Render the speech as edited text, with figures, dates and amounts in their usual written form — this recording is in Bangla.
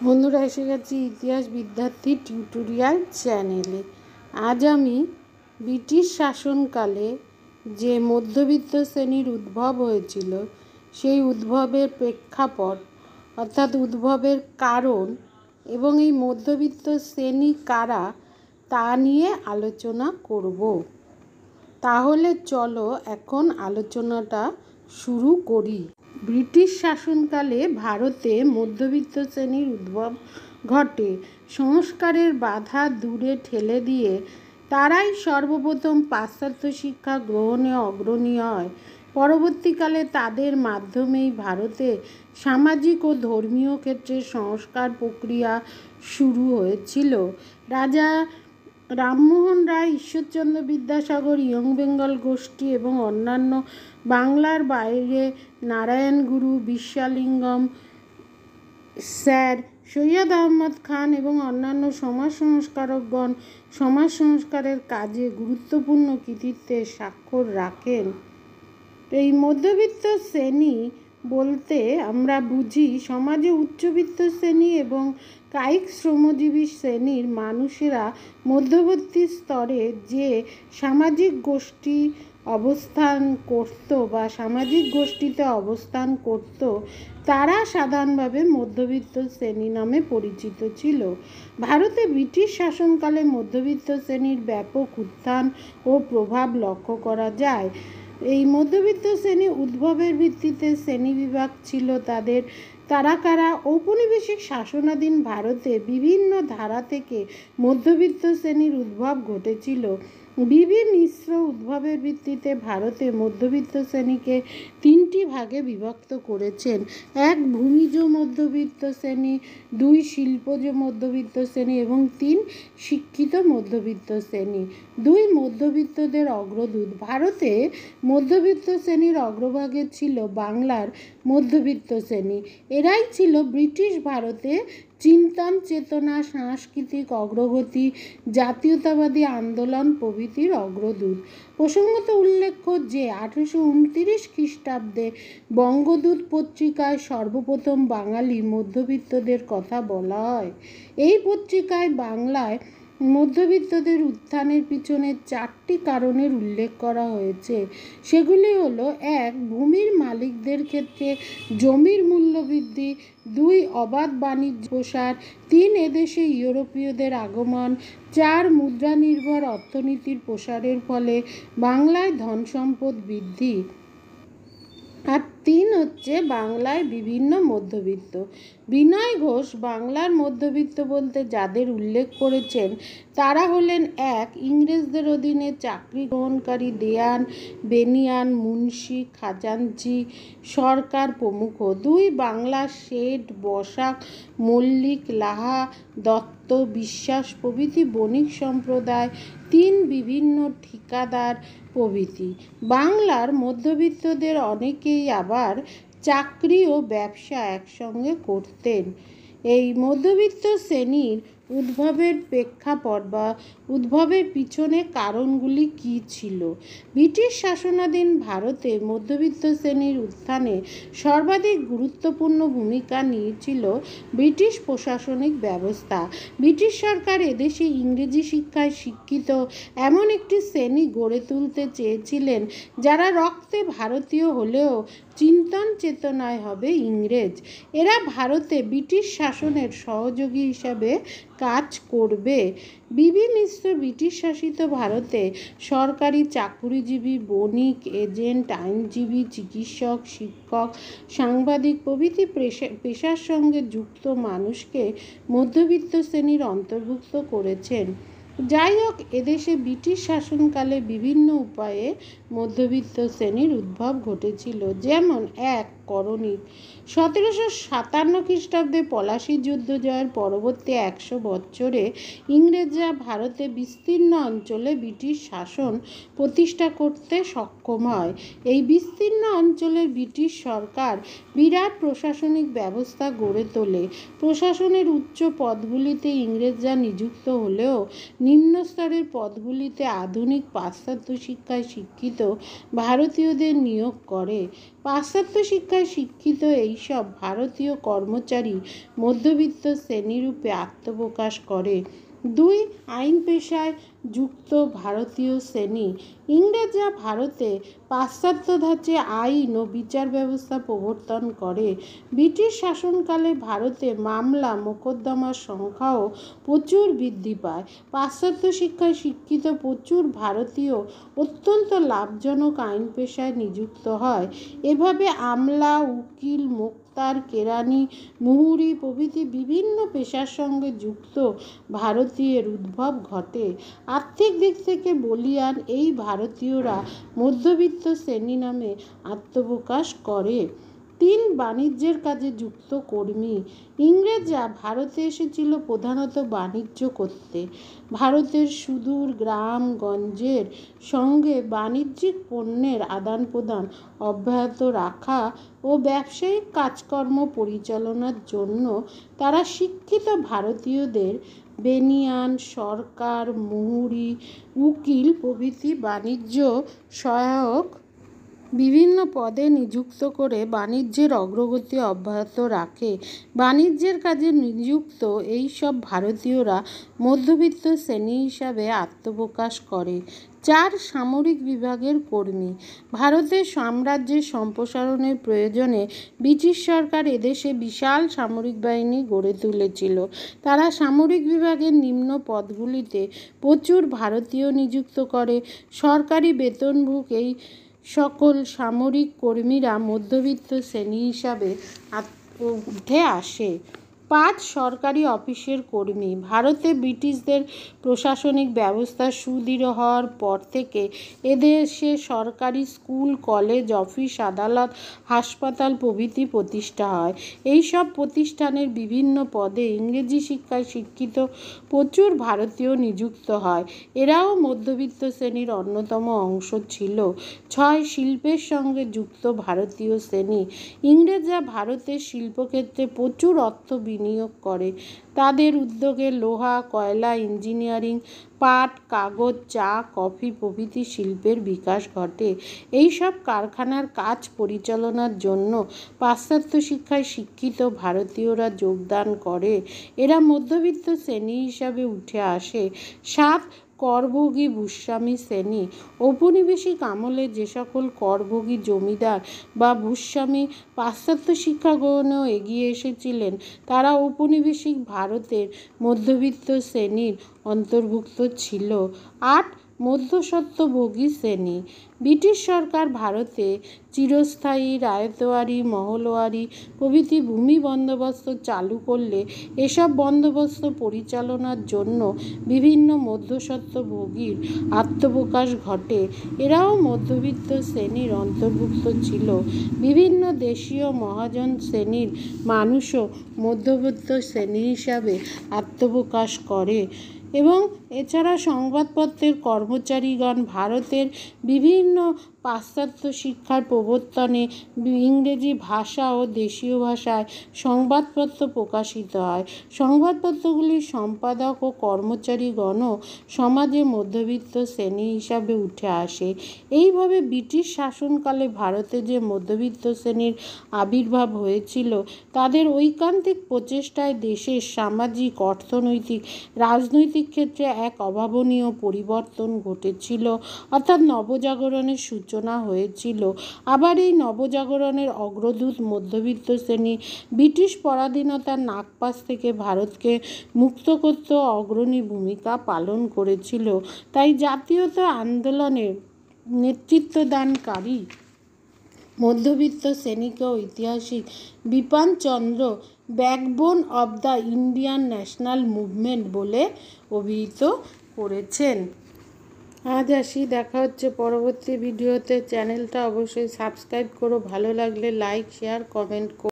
বন্ধুরা, এসে গেছি ইতিহাস বিদ্যার্থী টিউটোরিয়াল চ্যানেলে। আজ আমি ব্রিটিশ শাসনকালে যে মধ্যবিত্ত শ্রেণীর উদ্ভব হয়েছিল সেই উদ্ভবের প্রেক্ষাপট অর্থাৎ উদ্ভবের কারণ এবং এই মধ্যবিত্ত শ্রেণী কারা তা নিয়ে আলোচনা করব। তাহলে চলো এখন আলোচনাটা শুরু করি। ব্রিটিশ শাসনকালে ভারতে মধ্যবিত্ত শ্রেণীর উদ্ভব ঘটে। সংস্কারের বাধা দূরে ঠেলে দিয়ে তারাই সর্বপ্রথম পাশ্চাত্য শিক্ষা গ্রহণে অগ্রণী হয়। পরবর্তীকালে তাদের মাধ্যমেই ভারতে সামাজিক ও ধর্মীয় ক্ষেত্রে সংস্কার প্রক্রিয়া শুরু হয়েছিল। রাজা রামমোহন রায়, ঈশ্বরচন্দ্র বিদ্যাসাগর, ইয়ং বেঙ্গল গোষ্ঠী এবং অন্যান্য বাংলার বাইরে নারায়ণ গুরু, বিশ্বালিঙ্গম, স্যার সৈয়দ আহমদ খান এবং অন্যান্য সমাজ সংস্কারকগণ সমাজ সংস্কারের কাজে গুরুত্বপূর্ণ কৃতিত্বের স্বাক্ষর রাখেন। এই মধ্যবিত্ত শ্রেণী বলতে আমরা বুঝি সমাজে উচ্চবিত্ত শ্রেণী এবং কায়িক শ্রমজীবী শ্রেণীর মানুষেরা মধ্যবর্তী স্তরে যে সামাজিক গোষ্ঠী অবস্থান করত বা সামাজিক গোষ্ঠীতে অবস্থান করত তারা সাধারণভাবে মধ্যবিত্ত শ্রেণী নামে পরিচিত ছিল। ভারতে ব্রিটিশ শাসনকালে মধ্যবিত্ত শ্রেণীর ব্যাপক উত্থান ও প্রভাব লক্ষ্য করা যায়। এই মধ্যবিত্ত শ্রেণী উদ্ভবের ভিত্তিতে শ্রেণীবিভাগ ছিল তাদের। তারা কারা? ঔপনিবেশিক শাসনাধীন ভারতে বিভিন্ন ধারা থেকে মধ্যবিত্ত শ্রেণীর উদ্ভব ঘটেছিল। বিবি মিশ্র উদ্ভবের ভিত্তিতে ভারতে মধ্যবিত্ত শ্রেণীকে তিনটি ভাগে বিভক্ত করেছেন। এক, ভূমিজ মধ্যবিত্ত শ্রেণী, দুই, শিল্পজ মধ্যবিত্ত শ্রেণী এবং তিন, শিক্ষিত মধ্যবিত্ত শ্রেণী। দুই, মধ্যবিত্তদের অগ্রদূত। ভারতে মধ্যবিত্ত শ্রেণীর অগ্রভাগে ছিল বাংলার মধ্যবিত্ত শ্রেণী। এরাই ছিল ব্রিটিশ ভারতে চিন্তন চেতনা, সাংস্কৃতিক অগ্রগতি, জাতীয়তাবাদী আন্দোলন প্রভৃতির অগ্রদূত। প্রসঙ্গত উল্লেখ্য যে 1829 খ্রিস্টাব্দে বঙ্গদূত পত্রিকায় সর্বপ্রথম বাঙালি মধ্যবিত্তদের কথা বলা হয়। এই পত্রিকায় বাংলায় মধ্যবিত্তদের উত্থানের পিছনে 4টি কারণের উল্লেখ করা হয়েছে। সেগুলি হলো: 1, ভূমির মালিকদের ক্ষেত্রে জমির মূল্য বৃদ্ধি, 2, অবাধ বাণিজ্য প্রসার, 3, এদেশে ইউরোপীয়দের আগমন, 4, মুদ্রা নির্ভর অর্থনীতির প্রসারের ফলে বাংলায় ধনসম্পদ বৃদ্ধি, আর 3 হচ্ছে বাংলায় বিভিন্ন মধ্যবিত্ত। বিনয় ঘোষ বাংলার মধ্যবিত্ত বলতে যাদের উল্লেখ করেছেন তারা হলেন: 1, ইংরেজদের অধীনে চাকরি গ্রহণকারী দেওয়ান, বেনিয়ান, মুন্সি, খাজাঞ্চি, সরকার প্রমুখ। 2, বাংলার শেঠ, বসাক, মল্লিক, লাহা, দত্ত, বিশ্বাস প্রভৃতি বণিক সম্প্রদায়। 3, বিভিন্ন ঠিকাদার প্রভৃতি। বাংলার মধ্যবিত্তদের অনেকেই আবার চাকরি ও ব্যবসা একসঙ্গে করতেন। এই মধ্যবিত্ত শ্রেণীর উদ্ভবের প্রেক্ষাপট বা উদ্ভবের পিছনে কারণগুলি কী ছিল? ব্রিটিশ শাসনাধীন ভারতে মধ্যবিত্ত শ্রেণীর উত্থানে সর্বাধিক গুরুত্বপূর্ণ ভূমিকা নিয়েছিল ব্রিটিশ প্রশাসনিক ব্যবস্থা। ব্রিটিশ সরকার এদেশে ইংরেজি শিক্ষায় শিক্ষিত এমন একটি শ্রেণী গড়ে তুলতে চেয়েছিলেন যারা রক্তে ভারতীয় হলেও চিন্তন চেতনায় হবে ইংরেজ। এরা ভারতে ব্রিটিশ শাসনের সহযোগী হিসাবে কাজ করবে। বিবি মিশ্র ব্রিটিশ শাসিত ভারতে সরকারি চাকুরিজীবী, বণিক, এজেন্ট, আইনজীবী, চিকিৎসক, শিক্ষক, সাংবাদিক প্রভৃতি পেশার সঙ্গে যুক্ত মানুষকে মধ্যবিত্ত শ্রেণীর অন্তর্ভুক্ত করেছেন। যাই হোক, এদেশে ব্রিটিশ শাসনকালে বিভিন্ন উপায়ে মধ্যবিত্ত শ্রেণীর উদ্ভব ঘটেছিল। যেমন: 1, করণিক। 1757 খ্রিস্টাব্দে পলাশীর যুদ্ধ জয়ের পরবর্তী 100 বছরে ইংরেজরা ভারতে বিস্তীর্ণ অঞ্চলে ব্রিটিশ শাসন প্রতিষ্ঠা করতে সক্ষম হয়। এই বিস্তীর্ণ অঞ্চলের ব্রিটিশ সরকার বিরাট প্রশাসনিক ব্যবস্থা গড়ে তোলে। প্রশাসনের উচ্চ পদগুলিতে ইংরেজরা নিযুক্ত হলেও নিম্নস্তরের পদগুলিতে আধুনিক পাশ্চাত্য শিক্ষায় শিক্ষিত ভারতীয়দের নিয়োগ করে। পাশ্চাত্য শিক্ষা শিক্ষায় শিক্ষিত এইসব ভারতীয় কর্মচারী মধ্যবিত্ত শ্রেণীরূপে আত্মপ্রকাশ করে। 2. আইন পেশায় যুক্ত ভারতীয় শ্রেণী। ইংরেজরা ভারতে পাশ্চাত্য ধাঁচে আইন ও বিচার ব্যবস্থা প্রবর্তন করে। ব্রিটিশ শাসনকালে ভারতে মামলা মোকদ্দমার সংখ্যাও প্রচুর বৃদ্ধি পায়। পাশ্চাত্য শিক্ষায় শিক্ষিত প্রচুর ভারতীয় অত্যন্ত লাভজনক আইন পেশায় নিযুক্ত হয়। এভাবে আমলা, উকিল, মোক্তার, কেরানি, মুহুরি প্রভৃতি বিভিন্ন পেশার সঙ্গে যুক্ত ভারতীয়ের উদ্ভব ঘটে। আর্থিক দিক থেকে বলীয়ান এই ভারতীয়রা মধ্যবিত্ত শ্রেণী নামে আত্মপ্রকাশ করে। 3. বাণিজ্যের কাজে যুক্ত কর্মী। ইংরেজরা ভারতে এসেছিল প্রধানত বাণিজ্য করতে। ভারতের সুদূর গ্রামগঞ্জের সঙ্গে বাণিজ্যিক পণ্যের আদান প্রদান অব্যাহত রাখা ও ব্যবসায়িক কাজকর্ম পরিচালনার জন্য তারা শিক্ষিত ভারতীয়দের বেনিয়ান, সরকার, মুহুরি, উকিল প্রভৃতি বাণিজ্য সহায়ক বিভিন্ন পদে নিযুক্ত করে বাণিজ্যের অগ্রগতি অব্যাহত রাখে। বাণিজ্যের কাজে নিযুক্ত এই সব ভারতীয়রা মধ্যবিত্ত শ্রেণী হিসাবে আত্মপ্রকাশ করে। 4. সামরিক বিভাগের কর্মী। ভারতের সাম্রাজ্যের সম্প্রসারণের প্রয়োজনে ব্রিটিশ সরকার এদেশে বিশাল সামরিক বাহিনী গড়ে তুলেছিল। তারা সামরিক বিভাগের নিম্ন পদগুলিতে প্রচুর ভারতীয় নিযুক্ত করে। সরকারি বেতনভোগ এই সকল সামরিক কর্মীরা মধ্যবিত্ত শ্রেণী হিসাবে উঠে আসে। 5. সরকারি অফিসের কর্মী। ভারতে ব্রিটিশদের প্রশাসনিক ব্যবস্থা সুদৃঢ় হওয়ার পর থেকে এদেশে সরকারি স্কুল, কলেজ, অফিস, আদালত, হাসপাতাল প্রভৃতি প্রতিষ্ঠা হয়। এই সব প্রতিষ্ঠানের বিভিন্ন পদে ইংরেজি শিক্ষায় শিক্ষিত প্রচুর ভারতীয় নিযুক্ত হয়। এরাও মধ্যবিত্ত শ্রেণীর অন্যতম অংশ ছিল। 6. শিল্পের সঙ্গে যুক্ত ভারতীয় শ্রেণী। ইংরেজরা ভারতের শিল্পক্ষেত্রে প্রচুর অর্থ বিনিয়োগ করে। তাদের উদ্যোগে লোহা, কয়লা, ইঞ্জিনিয়ারিং, পাট, কাগজ, চা, কফি প্রভৃতি শিল্পের বিকাশ ঘটে। এই সব কারখানার কাজ পরিচালনার জন্য পাশ্চাত্য শিক্ষায় শিক্ষিত ভারতীয়রা যোগদান করে। এরা মধ্যবিত্ত শ্রেণী হিসাবে উঠে আসে। 7. করভোগী ভূস্বামী শ্রেণী। ঔপনিবেশিক আমলে যে সকল করভোগী জমিদার বা ভূস্বামী পাশ্চাত্য শিক্ষা গ্রহণেও এগিয়ে এসেছিলেন তারা ঔপনিবেশিক ভারতের মধ্যবিত্ত শ্রেণীর অন্তর্ভুক্ত ছিল। 8. মধ্যস্বত্বভোগী শ্রেণী। ব্রিটিশ সরকার ভারতে চিরস্থায়ী রায়তওয়ারি, মহলওয়ারি প্রভৃতি ভূমি বন্দোবস্ত চালু করলে এসব বন্দোবস্ত পরিচালনার জন্য বিভিন্ন মধ্যস্বত্বভোগীর আত্মপ্রকাশ ঘটে। এরাও মধ্যবিত্ত শ্রেণীর অন্তর্ভুক্ত ছিল। বিভিন্ন দেশীয় মহাজন শ্রেণীর মানুষও মধ্যবিত্ত শ্রেণী হিসাবে আত্মপ্রকাশ করে। এবং এছাড়া সংবাদপত্রের কর্মচারীগণ ভারতের বিভিন্ন পাশ্চাত্য শিক্ষার প্রবর্তনে ইংরেজি ভাষা ও দেশীয় ভাষায় সংবাদপত্র প্রকাশিত হয়। সংবাদপত্রগুলির সম্পাদক ও কর্মচারীগণও সমাজে মধ্যবিত্ত শ্রেণী হিসাবে উঠে আসে। এইভাবে ব্রিটিশ শাসনকালে ভারতে যে মধ্যবিত্ত শ্রেণীর আবির্ভাব হয়েছিল তাদের ঐকান্তিক প্রচেষ্টায় দেশের সামাজিক, অর্থনৈতিক, রাজনৈতিক ক্ষেত্রে এক অভাবনীয় পরিবর্তন ঘটেছিল, অর্থাৎ নবজাগরণের সূচনা হয়েছিল। আবার এই নবজাগরণের অগ্রদূত মধ্যবিত্ত শ্রেণী ব্রিটিশ পরাধীনতার নাগপাশ থেকে ভারতকে মুক্ত করতে অগ্রণী ভূমিকা পালন করেছিল। তাই জাতীয়তা আন্দোলনের নেতৃত্বদানকারী মধ্যবিত্ত শ্রেণীকে ঐতিহাসিক Bipinchandra backbone of the Indian national movement বলে অভিহিত করেছেন। আজ আসি, দেখা হচ্ছে পরবর্তী ভিডিওতে। চ্যানেলটা অবশ্যই সাবস্ক্রাইব করো, ভালো লাগলে লাইক, শেয়ার, কমেন্ট করো।